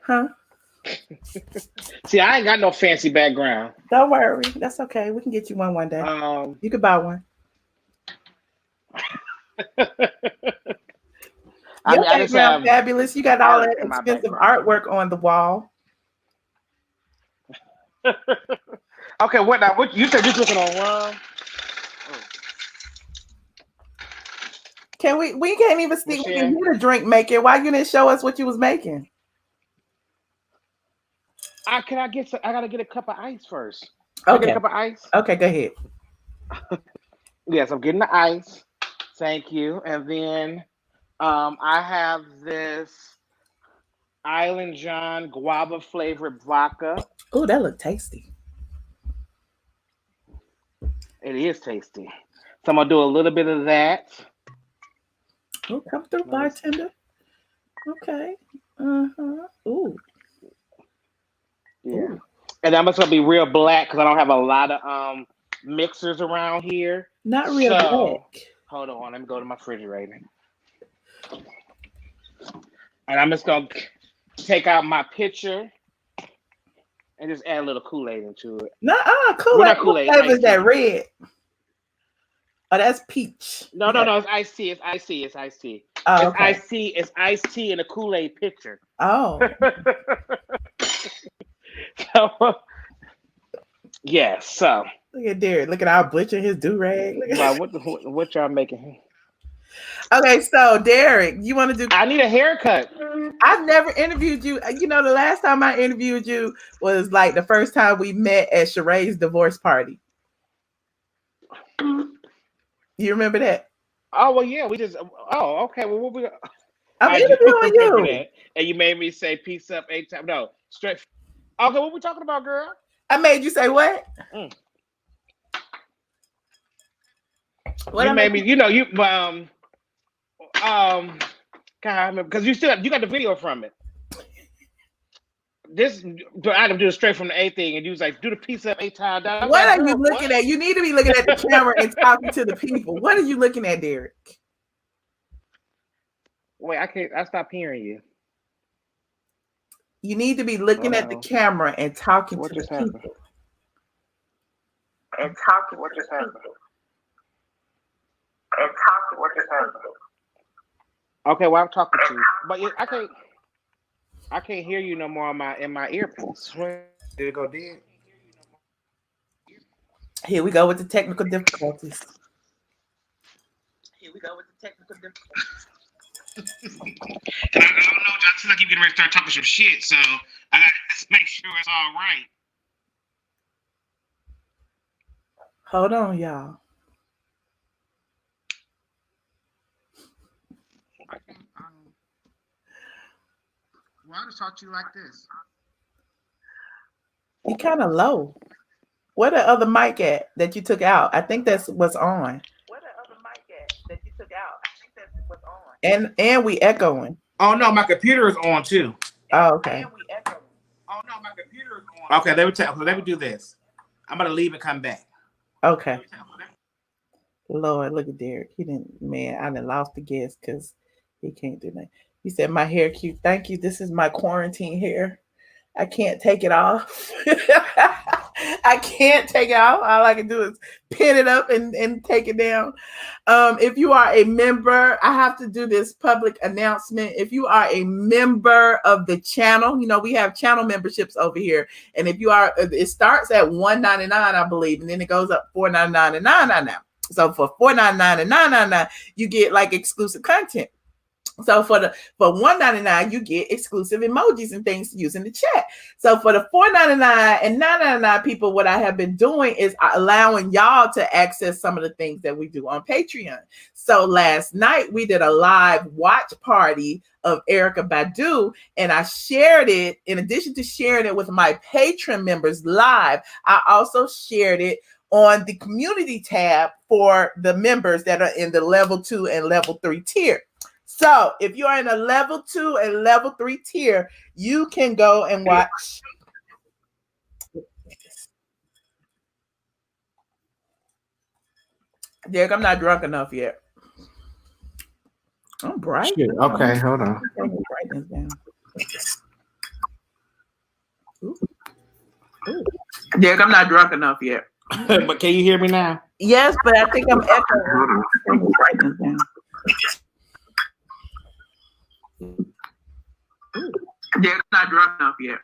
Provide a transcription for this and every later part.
Huh? See, I ain't got no fancy background. Don't worry. That's okay. We can get you one day. You could buy one. I Your mean, I just background have fabulous. You got all art that in my expensive background. artwork on the wall. Okay, what now? What you said? You looking on Rhoa? Can we? We can't even see. We can Michelle? hear the drink making. Why you didn't show us what you was making? Can I get some? I gotta get a cup of ice first. Can I get a Okay. cup of ice? Okay. Go ahead. Yes, I'm getting the ice. Thank you. And then I have this Island John guava flavored vodka. Oh, that look tasty. It is tasty. So I'm gonna do a little bit of that. Oh, come through, Let me. bartender. Okay. Uh-huh. Ooh. Yeah. Ooh. And I'm just gonna be real black because I don't have a lot of mixers around here. Not real So black. hold on, let me go to my refrigerator. And I'm just gonna take out my pitcher and just add a little Kool-Aid into it. Nuh-uh. Well, Kool-Aid. not What Kool-Aid, flavor is iced that? tea. Red. Oh, that's peach. No, You no, got. no, it's iced tea. It's iced tea. It's iced tea. Oh, It's okay. iced tea. It's iced tea in a Kool-Aid pitcher. Oh. So, yeah. So, Look at Derek. Look at our butcher, his do-rag. wow, what y'all making? Okay, so Derek, you want to do? I need a haircut. I've never interviewed you. You know, the last time I interviewed you was like the first time we met at Sheree's divorce party. You remember that? Oh well, yeah. We just. Oh, okay. Well, what we? I'm I do interviewing remember you. that. And you made me say peace up 8 times. No, straight. Okay, what we talking about, girl? I made you say what? Mm. What You I made made me. you? You know you um. God, I remember because you got the video from it. This I had to do it straight from the A thing, and you was like, "Do the piece up 8 times." I was What like, are you "Girl, looking what?" at? You need to be looking at the camera and talking to the people. What are you looking at, Derek? Wait, I can't. I stopped hearing you. You need to be looking at the Hello. camera and talking What to the just happened? people. What just happened? Okay, well I'm talking to you, but I can't hear you no more on my in my earpiece. Did it go dead? Here we go with the technical difficulties. And I don't know. I feel like you're getting ready to start talking some shit, so I gotta make sure it's all right. Hold on, y'all. Well, I just talk to you like this. You kind of low. Where the other mic at that you took out? I think that's what's on. And we echoing. Oh no, my computer is on too. Oh, okay. Oh no, my computer is on. Okay, let me do this. I'm gonna leave and come back. Okay. Lord, look at Derek. He didn't, man, I done lost the guess because he can't do that. He said, my hair cute. Thank you. This is my quarantine hair. I can't take it off. I can't take it off. All I can do is pin it up and take it down. If you are a member, I have to do this public announcement. If you are a member of the channel, you know, we have channel memberships over here. And if you are, it starts at $1.99, I believe, and then it goes up $4.99 and $9.99. So for $4.99 and $9.99, you get like exclusive content. So for $1.99, you get exclusive emojis and things to use in the chat. So for the $4.99 and $9.99 people, what I have been doing is allowing y'all to access some of the things that we do on Patreon. So last night we did a live watch party of Erykah Badu, and I shared it. In addition to sharing it with my Patreon members live, I also shared it on the community tab for the members that are in the level 2 and level 3 tier. So if you are in a level 2 and level 3 tier, you can go and watch. Derek, I'm not drunk enough yet. I'm bright. Shit. Okay, hold on. Brightness down. Derek, I'm not drunk enough yet. But can you hear me now? Yes, but I think I'm echoing. Let me write this down. Derek, I'm not drunk enough yet.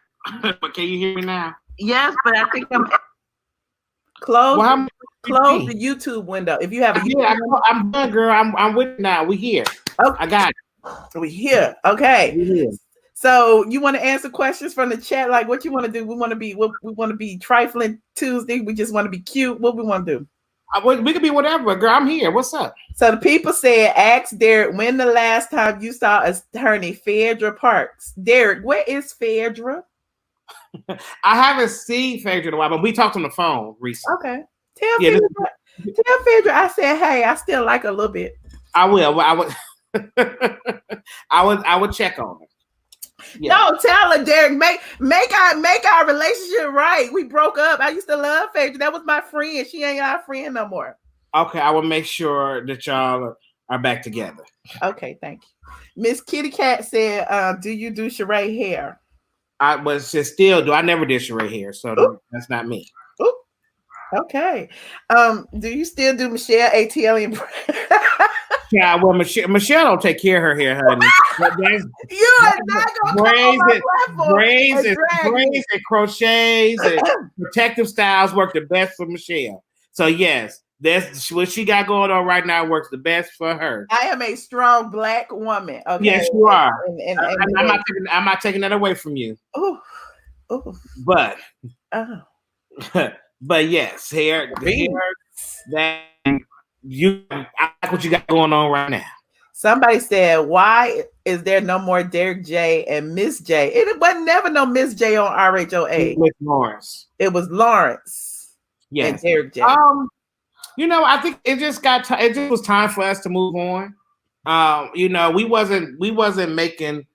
But can you hear me now? Yes, but I think I'm close. Well, close the YouTube window. If you have a yeah, I'm done, girl. I'm with it now. We here. Okay. I got it. We here. Okay. We here. So you want to answer questions from the chat? Like what you want to do? We want to be trifling Tuesday. We just want to be cute. What we want to do? We could be whatever, girl. I'm here. What's up? So the people said, ask Derek, when the last time you saw attorney Phaedra Parks? Derek, where is Phaedra? I haven't seen Phaedra in a while, but we talked on the phone recently. Okay. Tell Phaedra I said, hey, I still like her a little bit. I will. I would. I would check on her. Yeah. No, tell her, Derek. Make our relationship right. We broke up. I used to love Phaedra. That was my friend. She ain't our friend no more. Okay, I will make sure that y'all are back together. Okay, thank you. Miss Kitty Cat said, do you do Sheree hair? I was just still do. I never did Sheree hair, so that's not me. Ooh. Okay. Do you still do Michelle ATLien? Yeah, well, Michelle don't take care of her hair, honey. You are not gonna braids and crochets and protective styles work the best for Michelle. So yes, that's what she got going on right now. Works the best for her. I am a strong Black woman. Okay. Yes, you are. And I'm not taking that away from you. Ooh. But but yes, hair that. I like what you got going on right now. Somebody said, why is there no more Derek J and Miss J? It was never no Miss J on RHOA. It was Lawrence. It was Lawrence. Yes. And Derek J. I think it just was time for us to move on. We wasn't making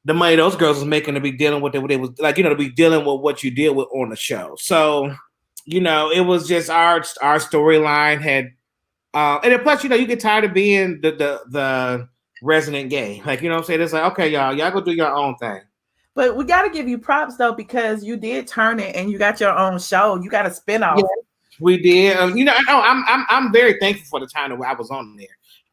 the money those girls was making to be dealing with it. It was like, to be dealing with what you deal with on the show. So, it was just our storyline had. And then plus, you get tired of being the resident gay. Like, what I'm saying? It's like, okay, y'all go do your own thing. But we got to give you props, though, because you did turn it and you got your own show. You got a spinoff. Yeah, we did. I'm very thankful for the time that I was on there.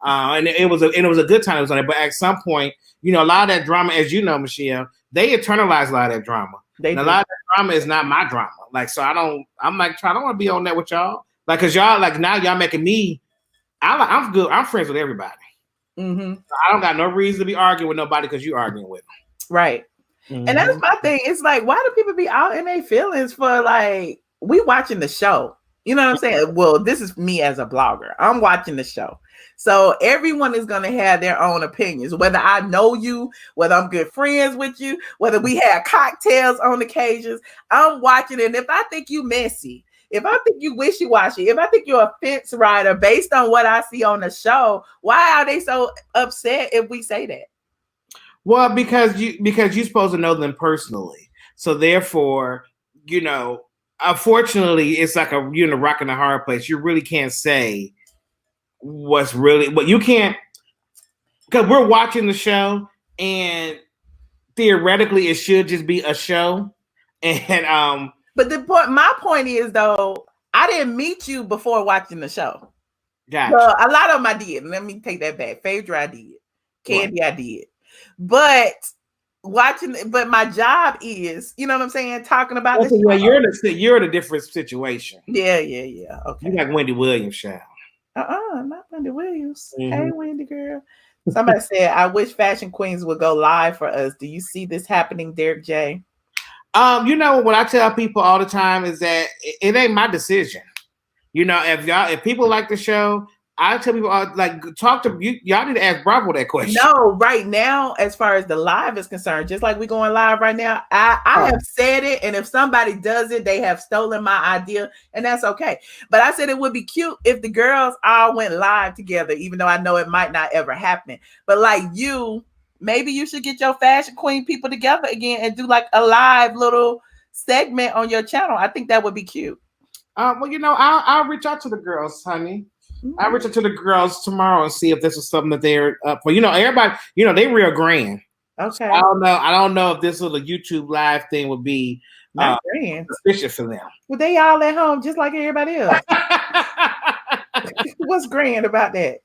And it was a good time I was on there. But at some point, a lot of that drama, as you know, Michelle, they internalized a lot of that drama. A lot of that drama is not my drama. Like, so I don't want to be on that with y'all. Like, cause y'all, like, now y'all making me. I'm good. I'm friends with everybody. Mm-hmm. So I don't got no reason to be arguing with nobody because you're arguing with them. Right. Mm-hmm. And that's my thing. It's like, why do people be out in their feelings for like, we watching the show? You know what I'm saying? Well, this is me as a blogger. I'm watching the show. So everyone is going to have their own opinions, whether I know you, whether I'm good friends with you, whether we have cocktails on occasions. I'm watching it. And if I think you messy, if I think you wishy-washy, if I think you're a fence rider based on what I see on the show, why are they so upset if we say that? Well, because you're supposed to know them personally. So therefore, unfortunately, it's like you're in a rock and a hard place. You really can't say what's really, but you can't, because we're watching the show and theoretically it should just be a show. And but my point is, though, I didn't meet you before watching the show. Gotcha. So a lot of them I did. Let me take that back. Phaedra I did. Candy I did. But my job is, you know what I'm saying, talking about this. Well, you're in a different situation. Yeah. Okay. You like Wendy Williams, child. Not Wendy Williams. Mm-hmm. Hey, Wendy girl. Somebody said, I wish Fashion Queens would go live for us. Do you see this happening, Derek J? What I tell people all the time is that it ain't my decision. If people like the show, I tell people talk to you. Y'all need to ask Bravo that question. No, right now, as far as the live is concerned, just like we're going live right now, I have said it, and if somebody does it, they have stolen my idea, and that's okay. But I said it would be cute if the girls all went live together, even though I know it might not ever happen. But like maybe you should get your Fashion Queen people together again and do like a live little segment on your channel. I think that would be cute. I'll reach out to the girls, honey. Mm-hmm. I'll reach out to the girls tomorrow and see if this is something that they're up for. Everybody, they real grand. Okay. So I don't know if this little YouTube live thing would be Not grand. Sufficient for them. Well, they all at home just like everybody else. What's grand about that?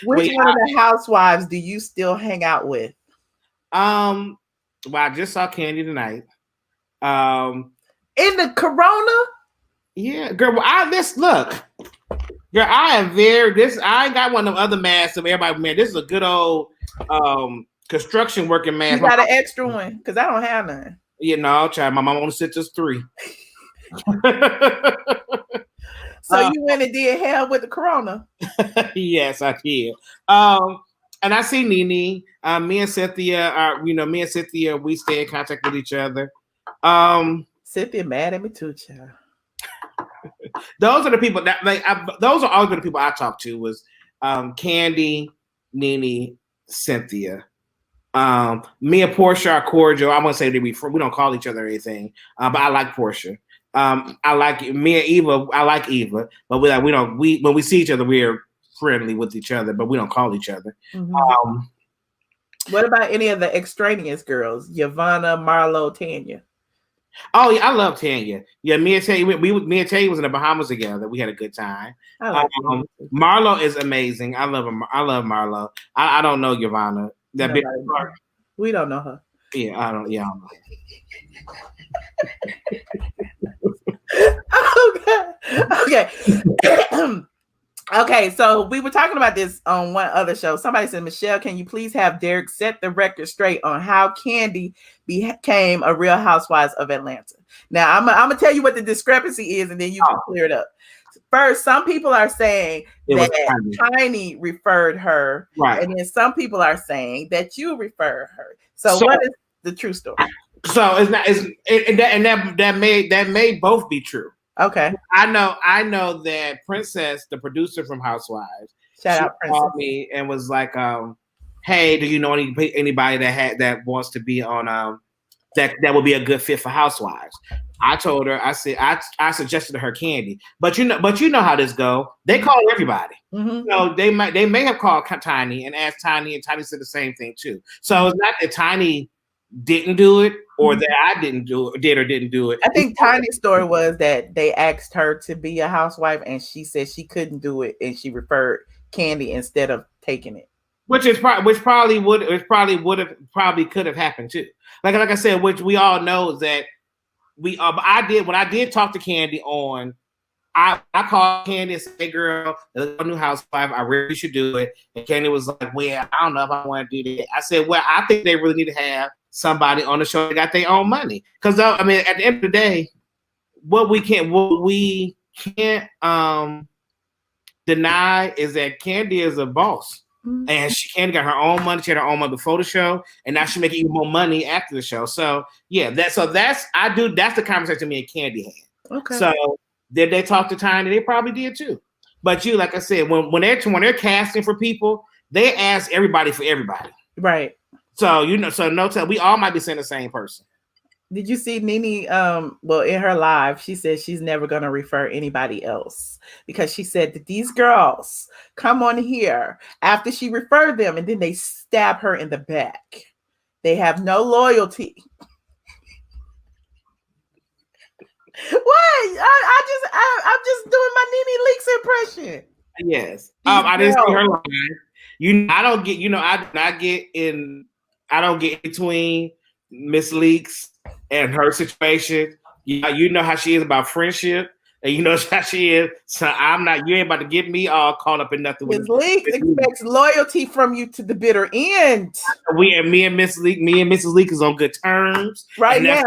Which one of the housewives do you still hang out with? Well, I just saw Candy tonight. In the Corona? Yeah, girl. Look. Girl, I am I ain't got one of them other masks of everybody, man. This is a good old construction working mask. You got an extra one? Because I don't have none. Yeah, no, I'll try. My mom only sent us 3. So you went and did hell with the Corona? Yes, I did. And I see Nene. Me and Cynthia we stay in contact with each other. Cynthia mad at me too, child. Those are the people that those are always the people I talk to was Candy, Nene, Cynthia. Me and Portia are cordial. I won't say we don't call each other or anything, but I like Portia. I like me and Eva. I like Eva, but when we see each other, we're friendly with each other, but we don't call each other. Mm-hmm. What about any of the extraneous girls? Yvonne, Marlo, Tanya. Oh yeah, I love Tanya. Yeah, me and Tanya was in the Bahamas together. We had a good time. Marlo is amazing. I love her. I love Marlo. I don't know Yvonne. We don't know her. Yeah, I don't know. Okay. Okay, so we were talking about this on one other show. Somebody said, Michelle, can you please have Derek set the record straight on how Candy became a Real Housewives of Atlanta? Now, I'm going to tell you what the discrepancy is, and then you can clear it up. First, some people are saying that Tiny referred her, right, and then some people are saying that you referred her. So what is the true story? So it's not, that may both be true. Okay. I know that Princess, the producer from Housewives, shout out Princess, called me and was like, "Hey, do you know anybody that wants to be on that would be a good fit for Housewives?" I told her, I said, I suggested to her Candy, but you know how this go. They call everybody. Mm-hmm. They may have called Tiny and asked Tiny, and Tiny said the same thing too. So it's not that Tiny didn't do it or that I didn't do it, did or didn't do it. I think Tiny's story was that they asked her to be a housewife and she said she couldn't do it, and she referred Candy instead of taking it. Which probably could have happened too. Like I said, which we all know is that when I did talk to Candy on, I called Candy and said, "Hey girl, there's a new housewife. I really should do it." And Candy was like, "Well, I don't know if I want to do that." I said, "Well, I think they really need to have somebody on the show that got their own money." Because I mean, at the end of the day, what we can't deny is that Candy is a boss. Mm-hmm. And Candy got her own money. She had her own money before the show, and now she's making even more money after the show. So yeah, that's the conversation me and Candy had. Okay. So did they talk to Tiny? They probably did too. But like I said, when they're casting for people, they ask everybody for everybody. Right. So we all might be saying the same person. Did you see Nene? In her live, she said she's never going to refer anybody else because she said that these girls come on here after she referred them and then they stab her in the back. They have no loyalty. What? I'm just doing my Nene Leakes impression. Yes. I didn't see her live. I don't get between Miss Leakes and her situation. You know how she is about friendship, and you know how she is. So you ain't about to get me all caught up in nothing. Miss Leakes expects loyalty from you to the bitter end. Me and Mrs. Leakes is on good terms right now.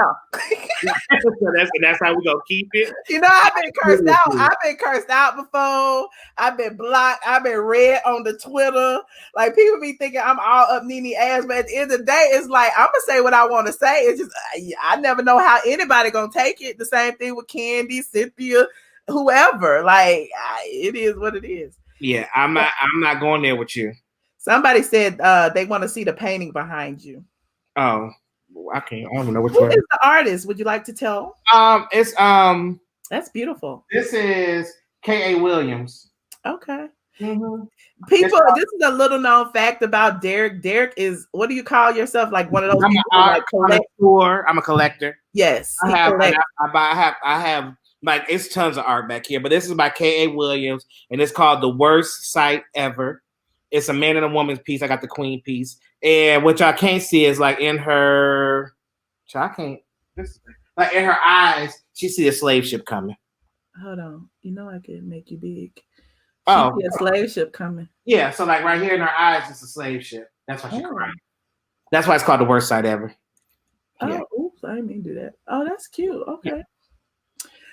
That's how we gonna keep it. You know, I've been cursed out. I've been cursed out before. I've been blocked. I've been read on the Twitter. Like, people be thinking I'm all up Nene ass, but at the end of the day, it's like I'm gonna say what I want to say. It's just I never know how anybody gonna take it. The same thing with Candy, Cynthia, whoever. Like, it is what it is. Yeah, I'm not going there with you. Somebody said they want to see the painting behind you. Oh, I don't know which Who one. is the artist? Would you like to tell? It's that's beautiful. This is K.A. Williams. Okay. Mm-hmm. People, this is a little known fact about Derek. Derek is, what do you call yourself? Like one of those I'm people an who art like collect. connoisseur. I'm a collector. Yes, I he have, and collects. I have like it's tons of art back here, but this is by K.A. Williams, and it's called "The Worst Sight Ever." It's a man and a woman's piece. I got the queen piece, and what y'all can't see is like in her, I can't, this, like in her eyes, she see a slave ship coming. Hold on, you know I can make you big. She Oh, see a slave ship coming. yeah. So like right here in her eyes, it's a slave ship. That's why she Oh. crying. That's why it's called "The Worst Sight Ever." Yeah. Oh, oops, I didn't mean to do that. Oh, that's cute. Okay.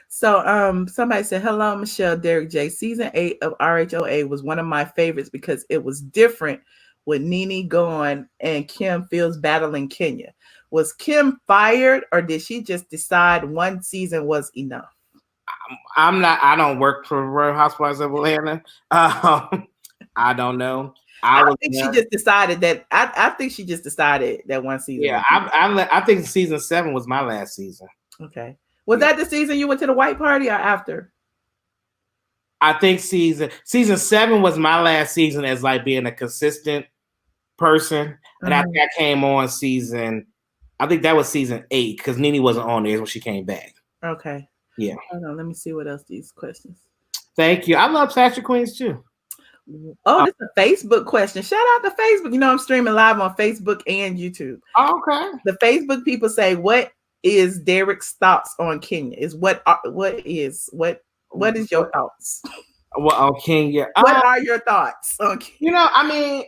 So somebody said, hello, Michelle, Derek J. Season 8 of RHOA was one of my favorites because it was different with Nene gone and Kim Fields battling Kenya. Was Kim fired or did she just decide one season was enough? I'm not. I don't work for Real Housewives of Atlanta. I don't know. I think she just decided that. I think she just decided that one season. Yeah, I think season 7 was my last season. Okay. Was that the season you went to the white party or after? I think season 7 was my last season as like being a consistent person, and I think I came on season. I think that was season 8 because Nene wasn't on there when she came back. Okay. Yeah. Hold on. Let me see what else these questions. Thank you. I love Fashion Queens too. Oh, this is a Facebook question. Shout out to Facebook. You know, I'm streaming live on Facebook and YouTube. Oh, okay. The Facebook people say, what is Derek's thoughts on Kenya? What is your thoughts? Well, on Kenya. What are your thoughts on Kenya? You know, I mean,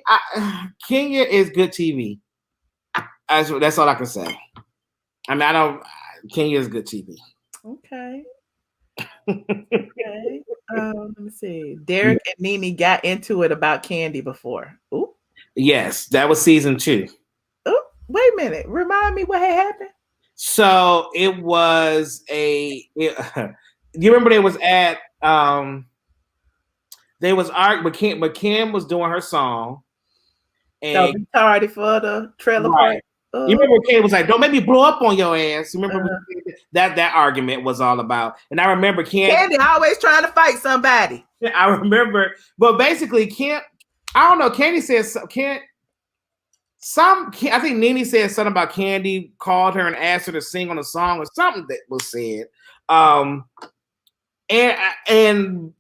Kenya is good TV. That's all I can say. I mean, Kenya is good TV. Okay. Okay. Let me see. Derek and Nene got into it about Candy before. Ooh. Yes, that was season 2. Oh, wait a minute. Remind me what had happened. So it was you remember they was at they was arguing, but Kim was doing her song. And retarded for the trailer park. You remember Kim was like, "Don't make me blow up on your ass." You remember that argument was all about. And I remember Candy always trying to fight somebody. I remember, but basically Kim, I don't know. Candy says I think Nene said something about Candy called her and asked her to sing on a song or something that was said. And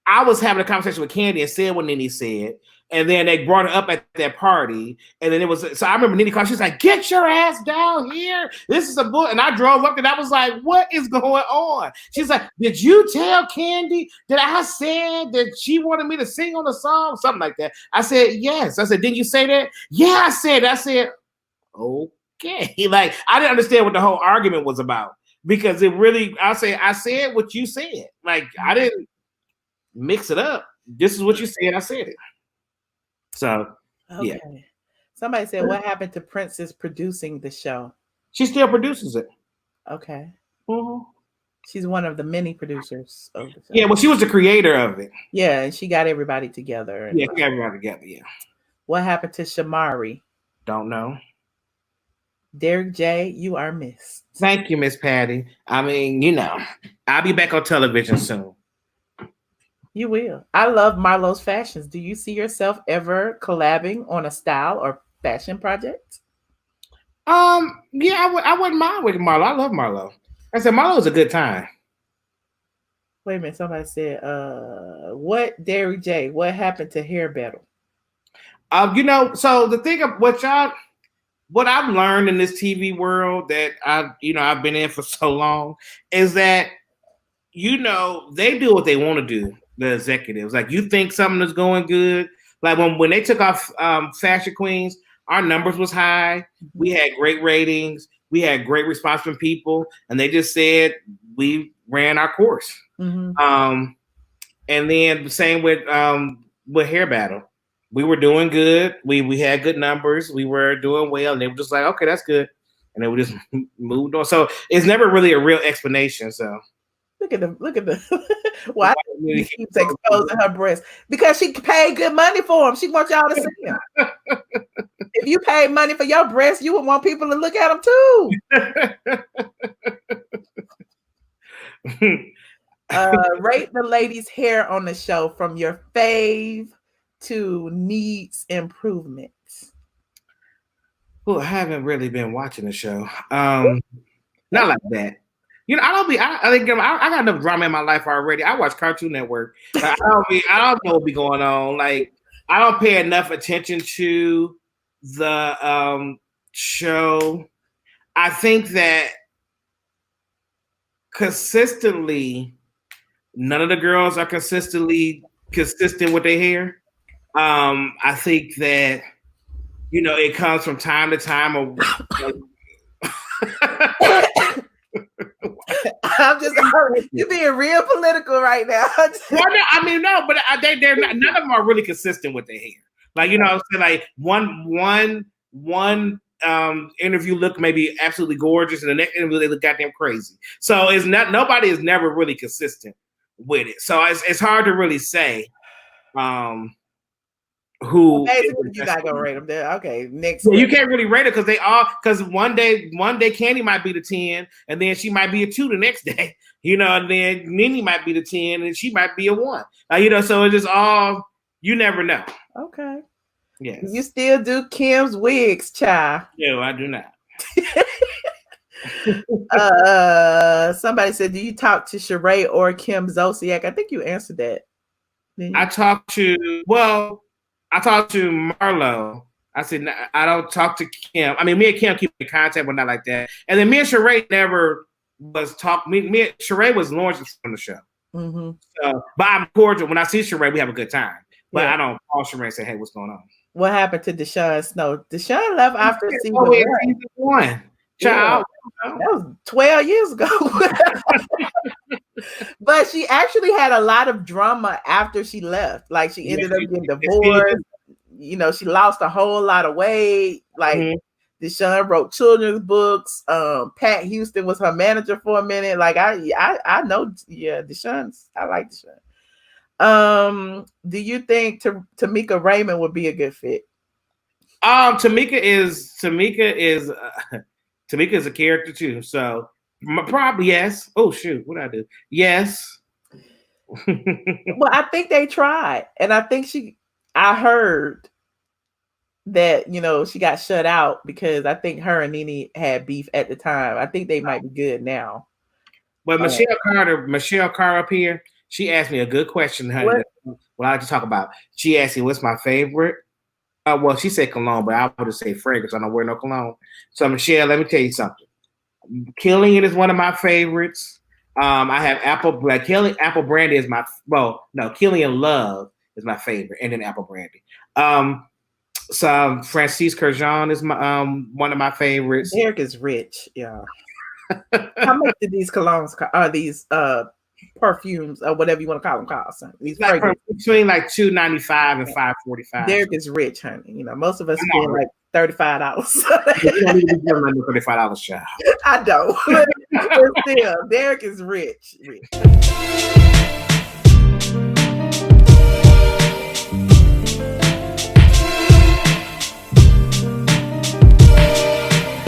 I was having a conversation with Candy and said what Nene said. And then they brought it up at that party. And then so I remember Nene called, she's like, "Get your ass down here. This is a book." And I drove up and I was like, "What is going on?" She's like, "Did you tell Candy that I said that she wanted me to sing on the song?" Something like that. I said, "Yes." I said, "Didn't you say that?" "Yeah, I said, okay. Like, I didn't understand what the whole argument was about. Because it really, I said what you said. Like, I didn't mix it up. This is what you said. I said it. So, okay. Yeah. Somebody said, what happened to Princess producing the show? She still produces it. Okay. Mm-hmm. She's one of the many producers of the show. Yeah, well, she was the creator of it. Yeah, and she got everybody together. Yeah, she got everybody together, yeah. What happened to Shamari? Don't know. Derek J., you are missed. Thank you, Miss Patty. I mean, you know, I'll be back on television soon. You will. I love Marlo's fashions. Do you see yourself ever collabing on a style or fashion project? Yeah, I wouldn't mind with Marlo. I love Marlo. I said Marlo's a good time. Wait a minute. Somebody said, what, Derek J., what happened to Hair Battle? You know, so the thing of what I've learned in this TV world that I've been in for so long is that, you know, they do what they want to do. The executives, like, you think something is going good. Like when they took off Fashion Queens, our numbers was high. We had great ratings. We had great response from people, and they just said we ran our course. Mm-hmm. And then the same with Hair Battle. We were doing good. We had good numbers. We were doing well, and they were just like, "Okay, that's good," and then we just moved on. So it's never really a real explanation. So. Look at the why she keeps exposing her breasts? Because she paid good money for them. She wants y'all to see them. If you paid money for your breasts, you would want people to look at them too. Rate the ladies' hair on the show from your fave to needs improvements. Well, I haven't really been watching the show. Not like that. I don't be. I think I got enough drama in my life already. I watch Cartoon Network. I don't know what be going on. Like I don't pay enough attention to the show. I think that consistently, none of the girls are consistently consistent with their hair. I think that it comes from time to time. You're being real political right now. Well, no, I mean, no, but they're not, none of them are really consistent with their hair. Like like one interview look maybe absolutely gorgeous, and the next interview they look goddamn crazy. So it's not nobody is never really consistent with it. So it's hard to really say. Who basically you're not gonna rate them there. Okay, next. Yeah, you can't really rate it because one day Candy might be the 10, and then she might be a 2 the next day. And then Nene might be the 10, and she might be a 1. So it's just all you never know. Okay. Yes. You still do Kim's wigs, child? No, I do not. Somebody said, do you talk to Sheree or Kim Zolciak? I think you answered that. I talked to Marlo. I said, I don't talk to Kim. I mean, me and Kim keep in contact, but not like that. And then me and Sheree never was talk. Me and Sheree was Lawrence from the show. Mm-hmm. So, but I'm cordial. When I see Sheree, we have a good time. But I don't call Sheree and say, hey, what's going on? What happened to Deshaun Snow? Deshaun left after season 1. Child. That was 12 years ago. But she actually had a lot of drama after she left. Like she ended up getting divorced. She lost a whole lot of weight. Like Deshaun wrote children's books. Pat Houston was her manager for a minute. Like I know, Deshaun's. I like Deshaun. Do you think Tamika Raymond would be a good fit? Tamika is a character too. So probably yes. Oh shoot, what did I do? Yes. Well, I think they tried, and I think I heard that she got shut out because I think her and Nene had beef at the time. I think they might be good now. But Michelle Carter up here, she asked me a good question, honey. What I like to talk about. She asked me, "What's my favorite?" Well, she said cologne, but I would say fragrance. I don't wear no cologne. So Michelle, let me tell you something. Killian is one of my favorites. I have Apple Brandy is Killian Love is my favorite, and then Apple Brandy. So Francis Kurkdjian is my one of my favorites. Derek is rich, yeah. How much did these colognes these perfumes or whatever you want to call them cost? These between like $295 and $545. Derek is rich, honey. Most of us spend like $35. You don't need to give them $35 shop. I don't. But still, Derek is rich.